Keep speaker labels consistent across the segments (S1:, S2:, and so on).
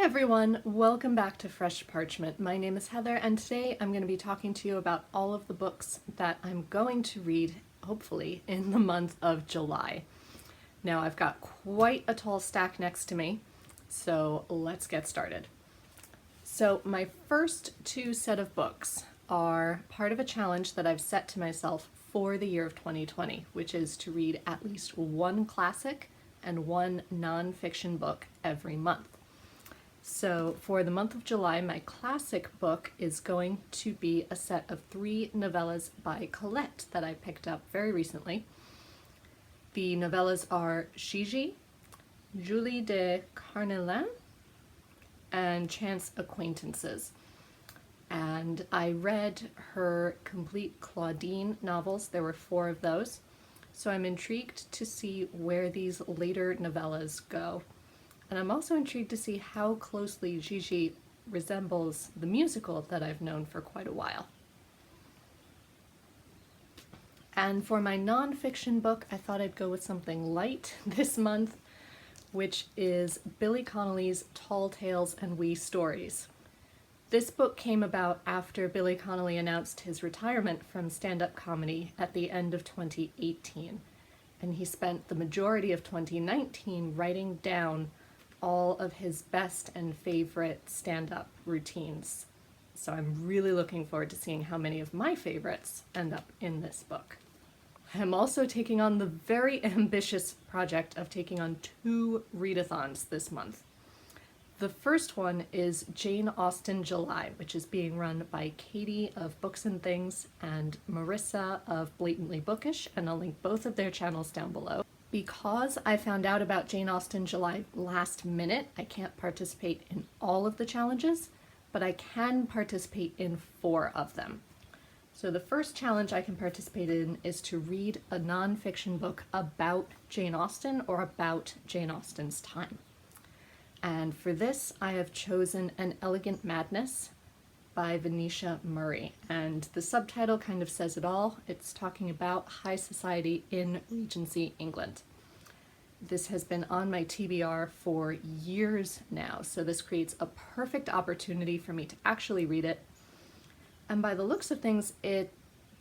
S1: Hey everyone, welcome back to Fresh Parchment. My name is Heather and today I'm going to be talking to you about all of the books that I'm going to read, hopefully, in the month of July. Now I've got quite a tall stack next to me, so let's get started. So my first two set of books are part of a challenge that I've set to myself for the year of 2020, which is to read at least one classic and one nonfiction book every month. So for the month of July, my classic book is going to be a set of 3 novellas by Colette that I picked up very recently. The novellas are Gigi, Julie de Carnelin, and Chance Acquaintances. And I read her complete Claudine novels. There were 4 of those. So I'm intrigued to see where these later novellas go. And I'm also intrigued to see how closely Gigi resembles the musical that I've known for quite a while. And for my nonfiction book, I thought I'd go with something light this month, which is Billy Connolly's Tall Tales and Wee Stories. This book came about after Billy Connolly announced his retirement from stand-up comedy at the end of 2018. And he spent the majority of 2019 writing down all of his best and favorite stand-up routines. So I'm really looking forward to seeing how many of my favorites end up in this book. I'm also taking on the very ambitious project of taking on 2 readathons this month. The first one is Jane Austen July, which is being run by Katie of Books and Things and Marissa of Blatantly Bookish, and I'll link both of their channels down below. Because I found out about Jane Austen July last minute, I can't participate in all of the challenges, but I can participate in 4 of them. So the first challenge I can participate in is to read a nonfiction book about Jane Austen or about Jane Austen's time. And for this, I have chosen An Elegant Madness by Venetia Murray. And the subtitle kind of says it all. It's talking about high society in Regency England. This has been on my TBR for years now, so this creates a perfect opportunity for me to actually read it. And by the looks of things, it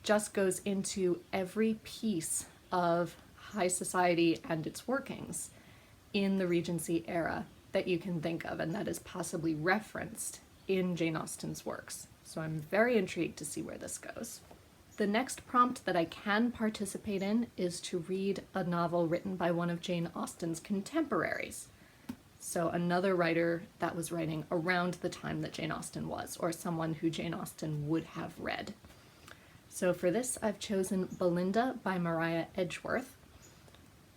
S1: just goes into every piece of high society and its workings in the Regency era that you can think of and that is possibly referenced in Jane Austen's works. So I'm very intrigued to see where this goes. The next prompt that I can participate in is to read a novel written by one of Jane Austen's contemporaries. So another writer that was writing around the time that Jane Austen was, or someone who Jane Austen would have read. So for this, I've chosen Belinda by Mariah Edgeworth.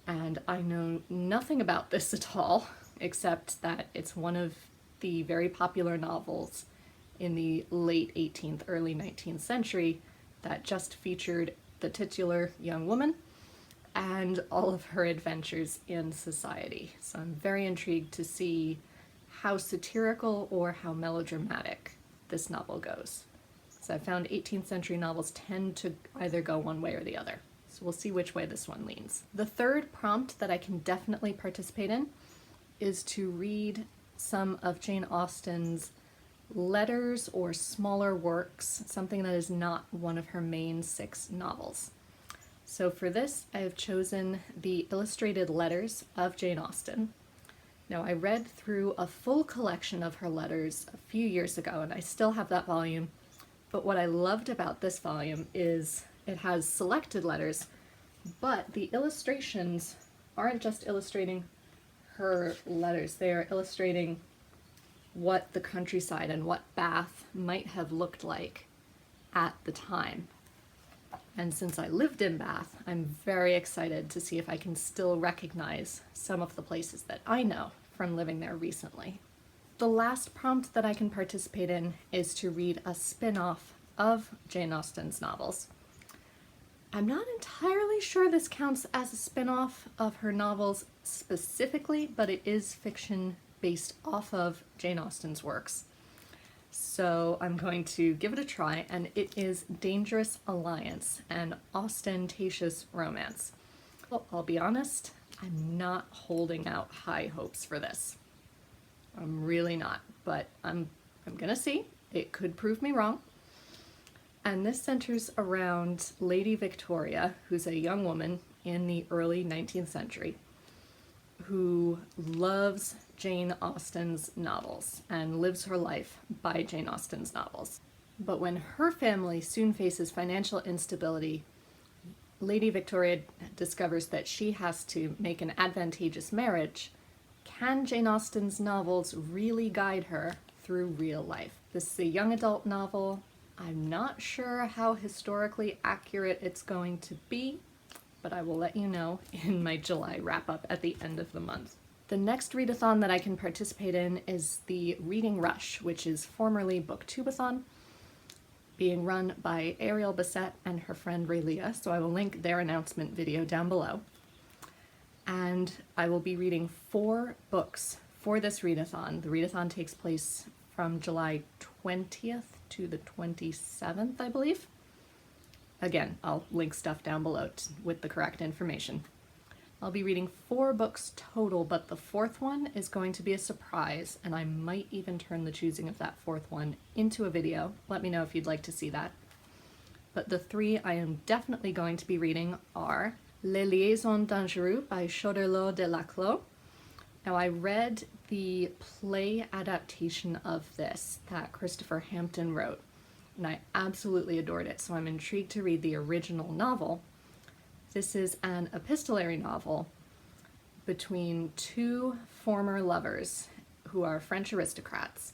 S1: And I know nothing about this at all, except that it's one of the very popular novels in the late 18th, early 19th century that just featured the titular young woman and all of her adventures in society. So I'm very intrigued to see how satirical or how melodramatic this novel goes. So I found 18th century novels tend to either go one way or the other. So we'll see which way this one leans. The third prompt that I can definitely participate in is to read some of Jane Austen's letters or smaller works, something that is not one of her main 6 novels. So for this, I have chosen the Illustrated Letters of Jane Austen. Now, I read through a full collection of her letters a few years ago, and I still have that volume, but what I loved about this volume is it has selected letters, but the illustrations aren't just illustrating her letters, they are illustrating what the countryside and what Bath might have looked like at the time. And since I lived in Bath, I'm very excited to see if I can still recognize some of the places that I know from living there recently. The last prompt that I can participate in is to read a spin-off of Jane Austen's novels. I'm not entirely sure this counts as a spin-off of her novels specifically, but it is fiction based off of Jane Austen's works. So I'm going to give it a try, and it is Dangerous Alliance, an ostentatious romance. Well, I'll be honest, I'm not holding out high hopes for this. I'm really not, but I'm gonna see. It could prove me wrong. And this centers around Lady Victoria, who's a young woman in the early 19th century who loves Jane Austen's novels and lives her life by Jane Austen's novels. But when her family soon faces financial instability, Lady Victoria discovers that she has to make an advantageous marriage. Can Jane Austen's novels really guide her through real life? This is a young adult novel. I'm not sure how historically accurate it's going to be, but I will let you know in my July wrap-up at the end of the month. The next readathon that I can participate in is the Reading Rush, which is formerly Booktubeathon, being run by Ariel Bissett and her friend Raylia, so I will link their announcement video down below. And I will be reading 4 books for this readathon. The readathon takes place from July 20th to the 27th, I believe. Again, I'll link stuff down below with the correct information. I'll be reading 4 books total, but the 4th one is going to be a surprise, and I might even turn the choosing of that 4th one into a video. Let me know if you'd like to see that. But the 3 I am definitely going to be reading are Les Liaisons Dangereuses by Choderlos de Laclos. Now, I read the play adaptation of this that Christopher Hampton wrote, and I absolutely adored it, so I'm intrigued to read the original novel. This is an epistolary novel between 2 former lovers who are French aristocrats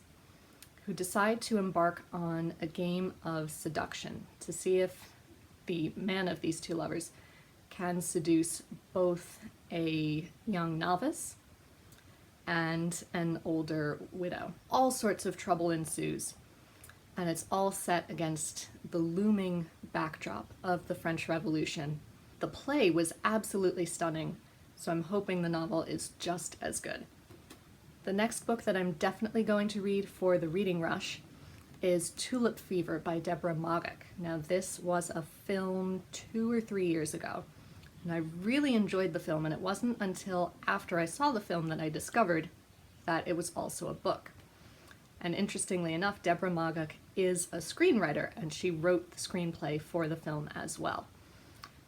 S1: who decide to embark on a game of seduction to see if the man of these 2 lovers can seduce both a young novice and an older widow. All sorts of trouble ensues, and it's all set against the looming backdrop of the French Revolution. The play was absolutely stunning, so I'm hoping the novel is just as good. The next book that I'm definitely going to read for the Reading Rush is Tulip Fever by Deborah Moggock. Now, this was a film 2 or 3 years ago, and I really enjoyed the film, and it wasn't until after I saw the film that I discovered that it was also a book. And interestingly enough, Deborah Moggock is a screenwriter, and she wrote the screenplay for the film as well.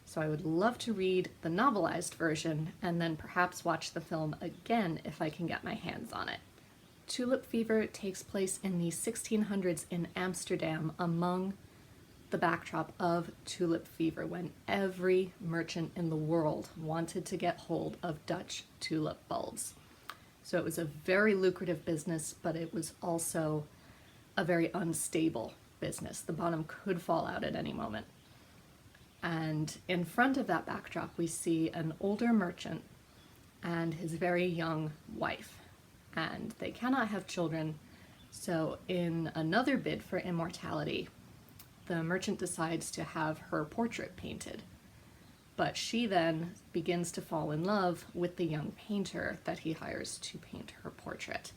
S1: So I would love to read the novelized version and then perhaps watch the film again if I can get my hands on it. Tulip Fever takes place in the 1600s in Amsterdam among the backdrop of tulip fever, when every merchant in the world wanted to get hold of Dutch tulip bulbs. So it was a very lucrative business, but it was also a very unstable business. The bottom could fall out at any moment. And in front of that backdrop, we see an older merchant and his very young wife. And they cannot have children, so in another bid for immortality, the merchant decides to have her portrait painted. But she then begins to fall in love with the young painter that he hires to paint her portrait.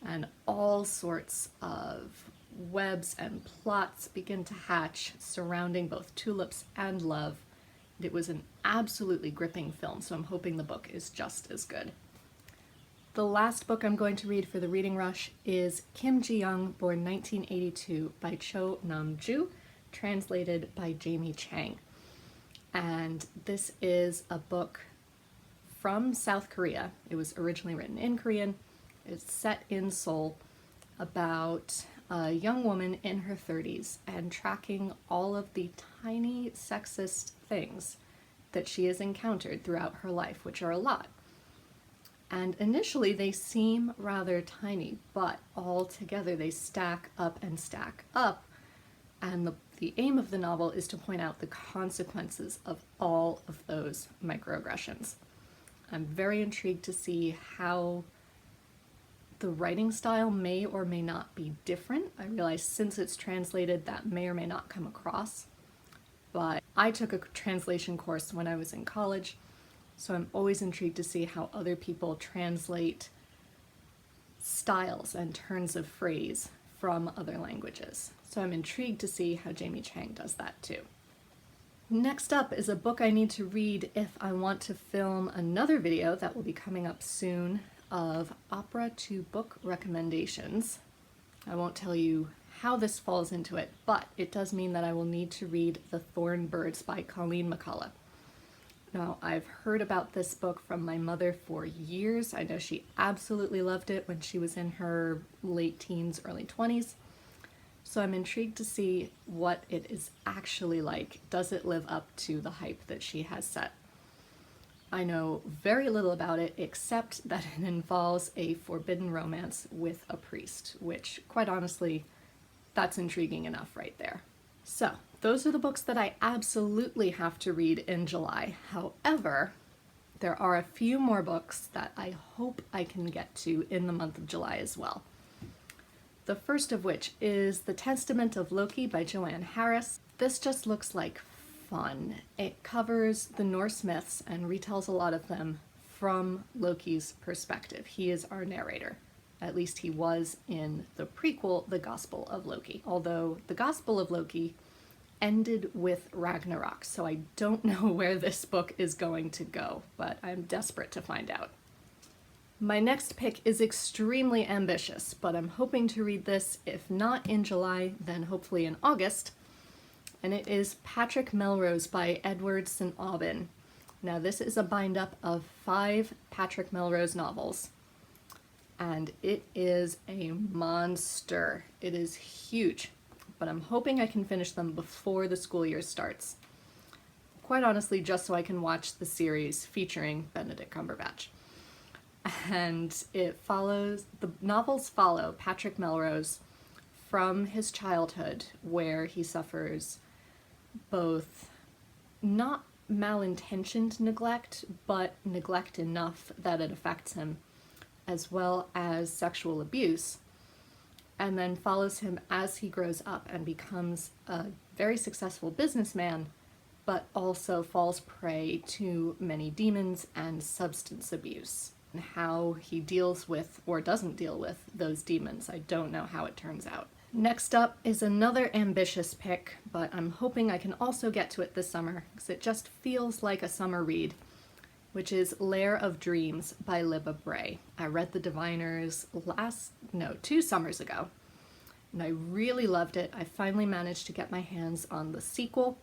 S1: And all sorts of webs and plots begin to hatch surrounding both tulips and love. It was an absolutely gripping film, so I'm hoping the book is just as good. The last book I'm going to read for the Reading Rush is Kim Jiyoung, born 1982, by Cho Nam-ju, translated by Jamie Chang. And this is a book from South Korea. It was originally written in Korean. It's set in Seoul, about a young woman in her 30s and tracking all of the tiny sexist things that she has encountered throughout her life, which are a lot. And initially they seem rather tiny, but all together they stack up and stack up. And the aim of the novel is to point out the consequences of all of those microaggressions. I'm very intrigued to see how the writing style may or may not be different. I realize since it's translated that may or may not come across, but I took a translation course when I was in college, so I'm always intrigued to see how other people translate styles and turns of phrase from other languages. So I'm intrigued to see how Jamie Chang does that too. Next up is a book I need to read if I want to film another video that will be coming up soon of opera to book recommendations. I won't tell you how this falls into it, but it does mean that I will need to read The Thorn Birds by Colleen McCullough. Now, I've heard about this book from my mother for years. I know she absolutely loved it when she was in her late teens, early 20s. So I'm intrigued to see what it is actually like. Does it live up to the hype that she has set? I know very little about it, except that it involves a forbidden romance with a priest, which, quite honestly, that's intriguing enough right there. So, those are the books that I absolutely have to read in July. However, there are a few more books that I hope I can get to in the month of July as well. The first of which is The Testament of Loki by Joanne Harris. This just looks like fun. It covers the Norse myths and retells a lot of them from Loki's perspective. He is our narrator. At least he was in the prequel, The Gospel of Loki. Although The Gospel of Loki ended with Ragnarok, so I don't know where this book is going to go, but I'm desperate to find out. My next pick is extremely ambitious, but I'm hoping to read this, if not in July, then hopefully in August, and it is Patrick Melrose by Edward St. Aubyn. Now, this is a bind-up of 5 Patrick Melrose novels, and it is a monster. It is huge, but I'm hoping I can finish them before the school year starts. Quite honestly, just so I can watch the series featuring Benedict Cumberbatch. And the novels follow Patrick Melrose from his childhood, where he suffers both not malintentioned neglect, but neglect enough that it affects him, as well as sexual abuse, and then follows him as he grows up and becomes a very successful businessman, but also falls prey to many demons and substance abuse. And how he deals with, or doesn't deal with, those demons. I don't know how it turns out. Next up is another ambitious pick, but I'm hoping I can also get to it this summer, because it just feels like a summer read, which is Lair of Dreams by Libba Bray. I read The Diviners 2 summers ago, and I really loved it. I finally managed to get my hands on the sequel,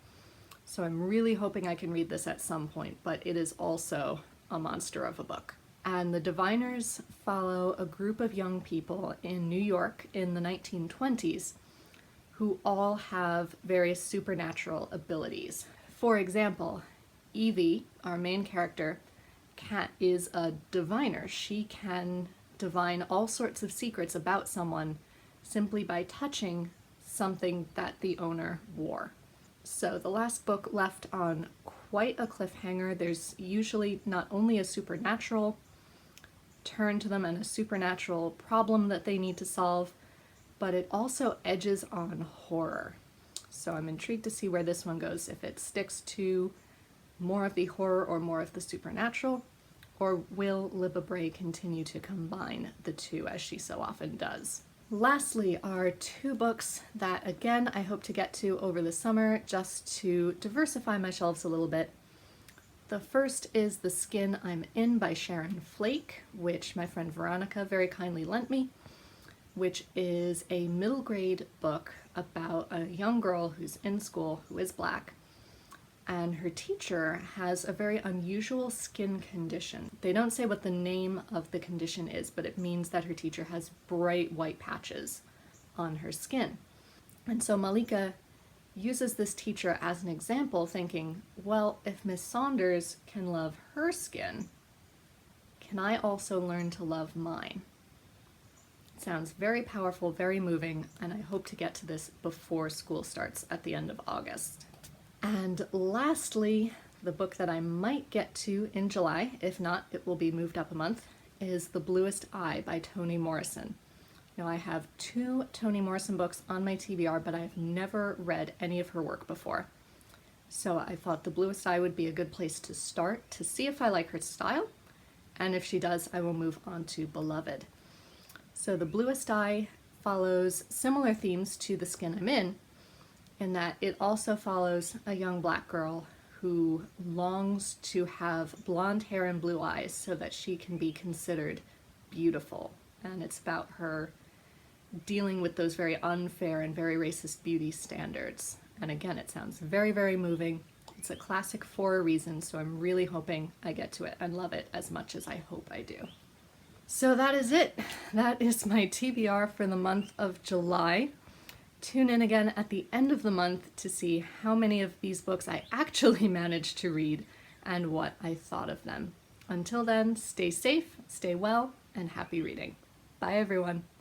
S1: so I'm really hoping I can read this at some point, but it is also a monster of a book. And The Diviners follow a group of young people in New York in the 1920s who all have various supernatural abilities. For example, Evie, our main character, is a diviner. She can divine all sorts of secrets about someone simply by touching something that the owner wore. So the last book left on quite a cliffhanger. There's usually not only a supernatural turn to them and a supernatural problem that they need to solve, but it also edges on horror. So I'm intrigued to see where this one goes, if it sticks to more of the horror or more of the supernatural, or will Libba Bray continue to combine the two as she so often does. Lastly are 2 books that, again, I hope to get to over the summer just to diversify my shelves a little bit. The first is The Skin I'm In by Sharon Flake, which my friend Veronica very kindly lent me, which is a middle grade book about a young girl who's in school who is Black, and her teacher has a very unusual skin condition. They don't say what the name of the condition is, but it means that her teacher has bright white patches on her skin. And so Malika uses this teacher as an example, thinking, well, if Miss Saunders can love her skin, can I also learn to love mine? It sounds very powerful, very moving, and I hope to get to this before school starts at the end of August. And lastly, the book that I might get to in July, if not, it will be moved up a month, is The Bluest Eye by Toni Morrison. Now, I have 2 Toni Morrison books on my TBR, but I've never read any of her work before. So I thought The Bluest Eye would be a good place to start to see if I like her style, and if she does, I will move on to Beloved. So The Bluest Eye follows similar themes to The Skin I'm in that it also follows a young Black girl who longs to have blonde hair and blue eyes so that she can be considered beautiful, and it's about her dealing with those very unfair and very racist beauty standards. And again, it sounds very, very moving. It's a classic for a reason, so I'm really hoping I get to it and love it as much as I hope I do. So that is it. That is my TBR for the month of July. Tune in again at the end of the month to see how many of these books I actually managed to read and what I thought of them. Until then, stay safe, stay well, and happy reading. Bye everyone.